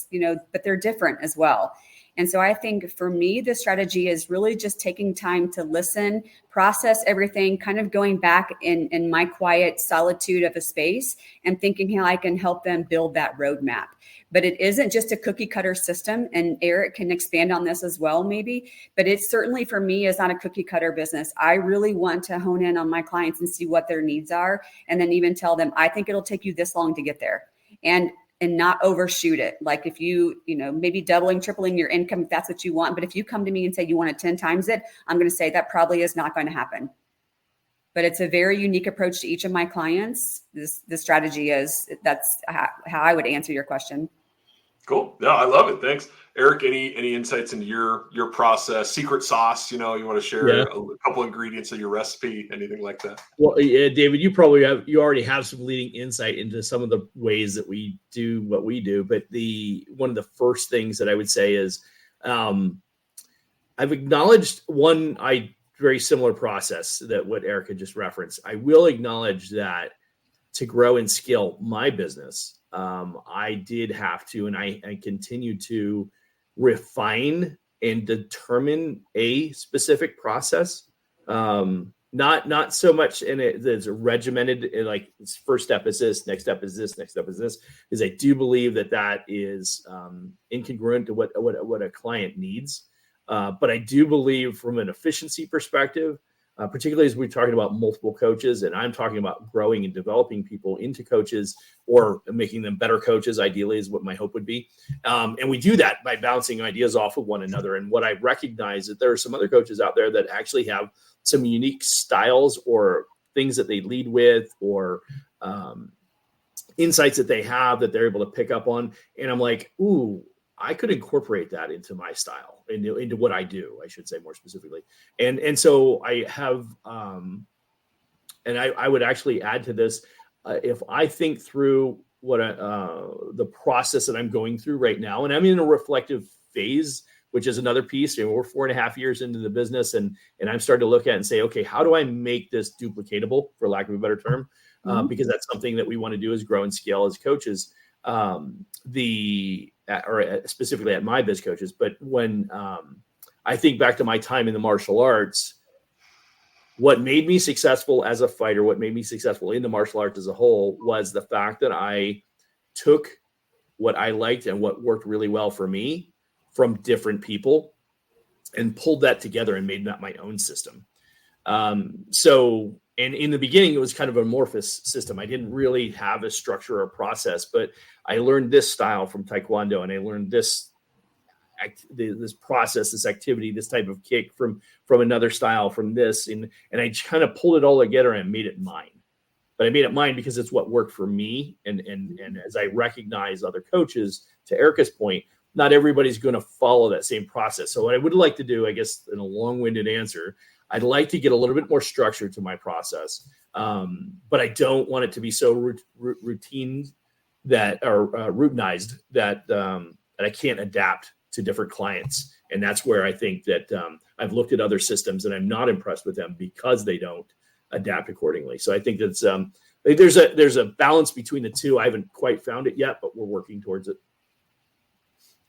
they're different as well. And so I think for me, the strategy is really just taking time to listen, process everything, kind of going back in my quiet solitude of a space and thinking how I can help them build that roadmap. But it isn't just a cookie cutter system. And Eric can expand on this as well, maybe. But it certainly for me is not a cookie cutter business. I really want to hone in on my clients and see what their needs are. And then even tell them, I think it'll take you this long to get there. And not overshoot it. Like if you maybe doubling, tripling your income, if that's what you want. But if you come to me and say you want to 10 times it, I'm going to say that probably is not going to happen. But it's a very unique approach to each of my clients. The strategy that's how I would answer your question. Cool. No, I love it. Thanks. Eric, any insights into your process, secret sauce, you want to share a couple ingredients of your recipe, anything like that? Well, yeah, David, you already have some leading insight into some of the ways that we do what we do. But one of the first things that I would say is I've acknowledged very similar process that what Erica just referenced. I will acknowledge that to grow and scale my business, I did have to, and I continue to refine and determine a specific process. Not so much in it that's regimented, like first step is this, next step is this, next step is this, because I do believe that is incongruent to what a client needs. But I do believe from an efficiency perspective, particularly as we're talking about multiple coaches, and I'm talking about growing and developing people into coaches or making them better coaches, ideally is what my hope would be. And we do that by bouncing ideas off of one another. And what I recognize that there are some other coaches out there that actually have some unique styles or things that they lead with or insights that they have that they're able to pick up on. And I'm like, ooh, I could incorporate that into my style, into what I do, I should say more specifically. And so I have, and I would actually add to this, if I think through the process that I'm going through right now, and I'm in a reflective phase, which is another piece. We're 4.5 years into the business, and I'm starting to look at it and say, okay, how do I make this duplicatable, for lack of a better term? Because that's something that we want to do is grow and scale as coaches. Or specifically at my biz coaches. But when I think back to my time in the martial arts, what made me successful as a fighter, what made me successful in the martial arts as a whole, was the fact that I took what I liked and what worked really well for me from different people and pulled that together and made that my own system. And in the beginning, it was kind of an amorphous system. I didn't really have a structure or process, but I learned this style from Taekwondo, and I learned this process, this activity, this type of kick from another style, from this, and I kind of pulled it all together and made it mine. But I made it mine because it's what worked for me. And as I recognize other coaches, to Erica's point, not everybody's going to follow that same process. So what I would like to do, I guess, in a long-winded answer, I'd like to get a little bit more structure to my process, but I don't want it to be so routine that, or routinized that I can't adapt to different clients. And that's where I think that I've looked at other systems and I'm not impressed with them because they don't adapt accordingly. So I think that's there's a balance between the two. I haven't quite found it yet, but we're working towards it.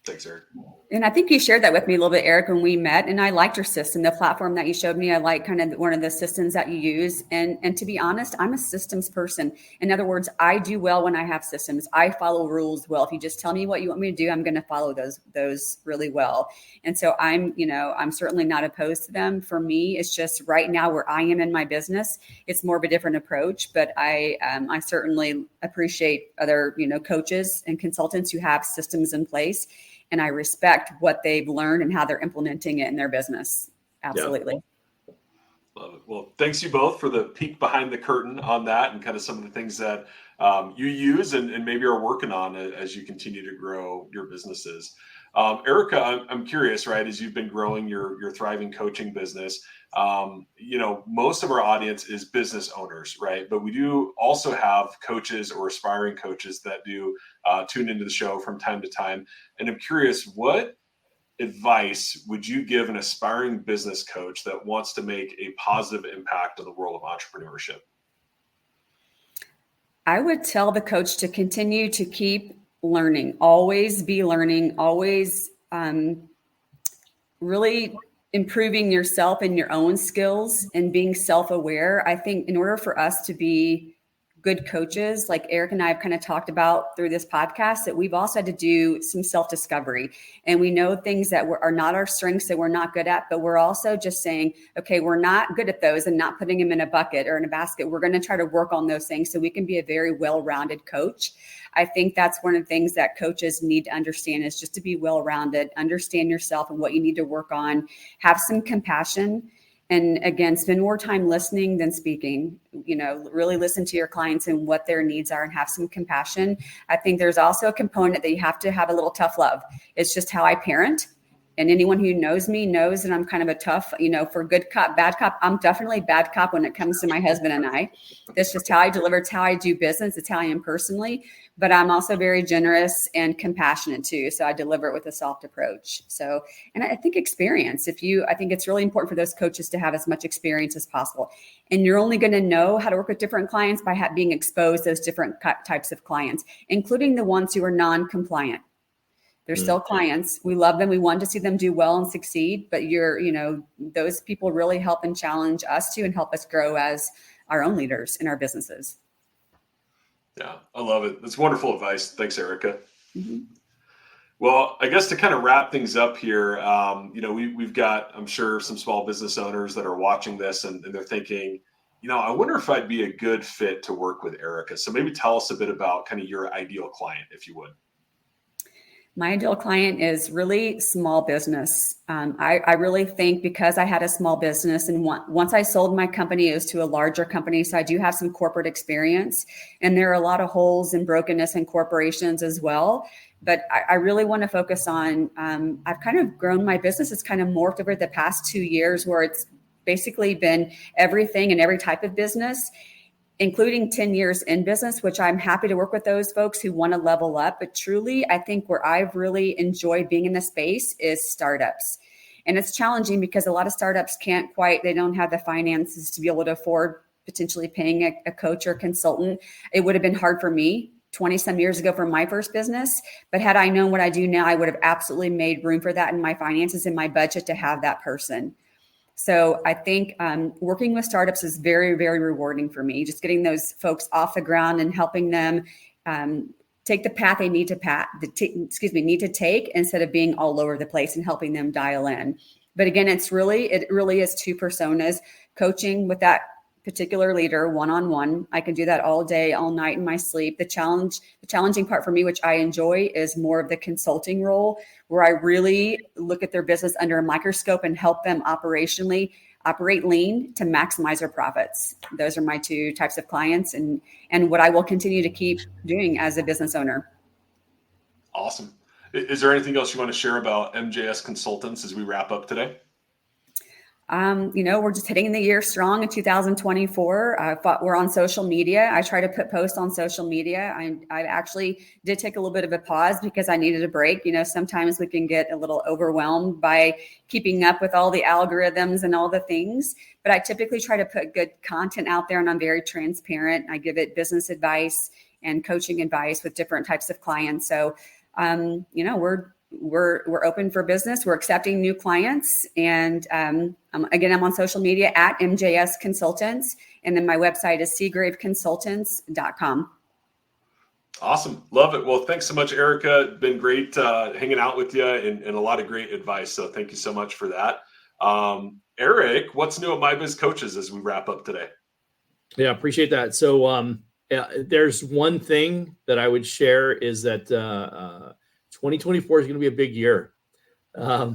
Thanks, Eric. And I think you shared that with me a little bit, Eric, when we met, and I liked your system, the platform that you showed me. I like kind of one of the systems that you use. And to be honest, I'm a systems person. In other words, I do well when I have systems. I follow rules well. If you just tell me what you want me to do, I'm going to follow those really well. And so I'm certainly not opposed to them. For me, it's just right now where I am in my business, it's more of a different approach. But I certainly appreciate other, coaches and consultants who have systems in place. And I respect what they've learned and how they're implementing it in their business. Absolutely. Yeah. Love it. Well, thanks you both for the peek behind the curtain on that and kind of some of the things that you use and maybe are working on as you continue to grow your businesses. Erica, I'm curious, right? As you've been growing your thriving coaching business, most of our audience is business owners, right? But we do also have coaches or aspiring coaches that do tune into the show from time to time. And I'm curious, what advice would you give an aspiring business coach that wants to make a positive impact on the world of entrepreneurship? I would tell the coach to continue to keep learning, always be learning, always really improving yourself and your own skills and being self-aware. I think in order for us to be good coaches, like Eric and I have kind of talked about through this podcast, that we've also had to do some self-discovery. And we know things that are not our strengths that we're not good at, but we're also just saying, okay, we're not good at those and not putting them in a bucket or in a basket. We're going to try to work on those things so we can be a very well-rounded coach. I think that's one of the things that coaches need to understand is just to be well-rounded, understand yourself and what you need to work on, have some compassion. And again, spend more time listening than speaking, really listen to your clients and what their needs are and have some compassion. I think there's also a component that you have to have a little tough love. It's just how I parent. And anyone who knows me knows that I'm kind of a tough, for good cop, bad cop. I'm definitely bad cop when it comes to my husband and I. That's just how I deliver. It's how I do business. It's how I am personally. But I'm also very generous and compassionate too. So I deliver it with a soft approach. So, and I think experience. I think it's really important for those coaches to have as much experience as possible. And you're only going to know how to work with different clients by being exposed to those different types of clients, including the ones who are non-compliant. They're still clients. We love them. We want to see them do well and succeed. But those people really help and challenge us too and help us grow as our own leaders in our businesses. Yeah, I love it. That's wonderful advice. Thanks, Erica. Mm-hmm. Well, I guess to kind of wrap things up here, we've got, I'm sure, some small business owners that are watching this and they're thinking, I wonder if I'd be a good fit to work with Erica. So maybe tell us a bit about kind of your ideal client, if you would. My ideal client is really small business. I really think because I had a small business and once I sold my company, it was to a larger company. So I do have some corporate experience and there are a lot of holes and brokenness in corporations as well. But I really want to focus on, I've kind of grown my business. It's kind of morphed over the past 2 years where it's basically been everything and every type of business. including 10 years in business, which I'm happy to work with those folks who want to level up. But truly, I think where I've really enjoyed being in the space is startups. And it's challenging because a lot of startups they don't have the finances to be able to afford potentially paying a coach or consultant. It would have been hard for me 20 some years ago for my first business. But had I known what I do now, I would have absolutely made room for that in my finances and my budget to have that person. So I think working with startups is very, very rewarding for me. Just getting those folks off the ground and helping them take the path they need to take instead of being all over the place and helping them dial in. But again, it really is two personas, coaching with that particular leader one-on-one. I can do that all day, all night in my sleep. The challenging part for me, which I enjoy, is more of the consulting role, where I really look at their business under a microscope and help them operationally operate lean to maximize their profits. Those are my two types of clients and what I will continue to keep doing as a business owner. Awesome. Is there anything else you want to share about MJS Consultants as we wrap up today? We're just hitting the year strong in 2024. We're on social media. I try to put posts on social media. I actually did take a little bit of a pause because I needed a break. Sometimes we can get a little overwhelmed by keeping up with all the algorithms and all the things, but I typically try to put good content out there, and I'm very transparent. I give it business advice and coaching advice with different types of clients. So, we're open for business. We're accepting new clients. And I'm on social media at MJS Consultants. And then my website is seagraveconsultants.com. Awesome. Love it. Well, thanks so much, Erica. Been great hanging out with you and a lot of great advice. So thank you so much for that. Eric, what's new at My Biz Coaches as we wrap up today? Yeah, appreciate that. So there's one thing that I would share is that 2024 is going to be a big year. I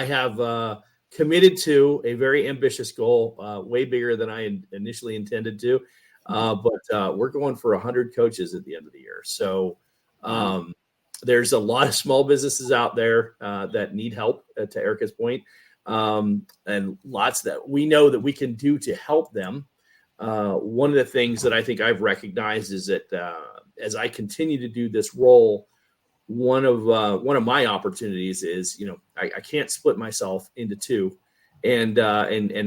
have committed to a very ambitious goal, way bigger than I initially intended to. But we're going for 100 coaches at the end of the year. So there's a lot of small businesses out there that need help, to Erica's point, and lots that we know that we can do to help them. One of the things that I think I've recognized is that as I continue to do this role, one of my opportunities is, I can't split myself into two and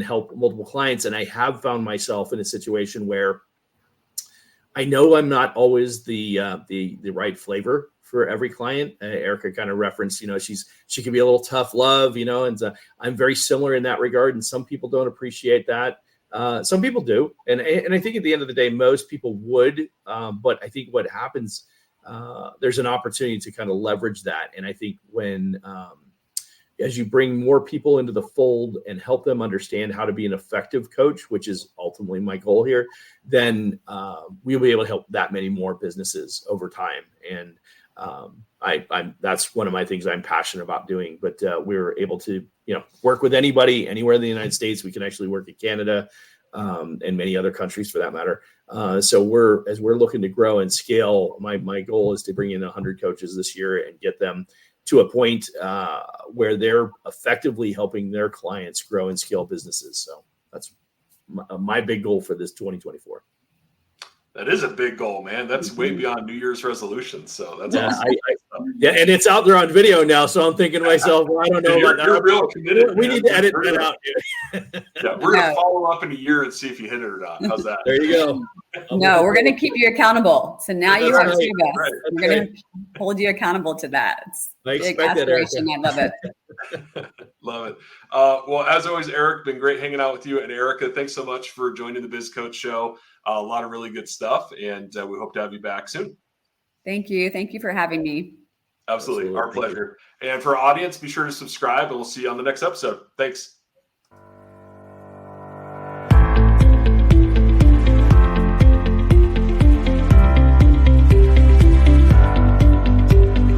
help multiple clients. And I have found myself in a situation where I know I'm not always the right flavor for every client. Erica kind of referenced, she can be a little tough love, and I'm very similar in that regard. And some people don't appreciate that. Some people do. And I think at the end of the day, most people would. But I think what happens, there's an opportunity to kind of leverage that. And I think when, as you bring more people into the fold and help them understand how to be an effective coach, which is ultimately my goal here, then we'll be able to help that many more businesses over time. And that's one of my things I'm passionate about doing. But we're able to, work with anybody, anywhere in the United States. We can actually work in Canada and many other countries for that matter. So as we're looking to grow and scale, my goal is to bring in 100 coaches this year and get them to a point where they're effectively helping their clients grow and scale businesses. So that's my big goal for this 2024. That is a big goal, man. That's way beyond New Year's resolutions. So that's awesome. And it's out there on video now. So I'm thinking to myself, well, I don't know about that. You're real committed. We need to edit that out. Yeah, we're going to follow up in a year and see if you hit it or not. How's that? There you go. No, we're going to keep you accountable. So now you have two guys. Right. We're going to hold you accountable to that. It's I big expect that, Erica. aspiration. I love it. Love it. Well, as always, Eric, been great hanging out with you. And Erica, thanks so much for joining the Biz Coach Show. A lot of really good stuff. And we hope to have you back soon. Thank you. Thank you for having me. Absolutely. Our pleasure. And for our audience, be sure to subscribe and we'll see you on the next episode. Thanks.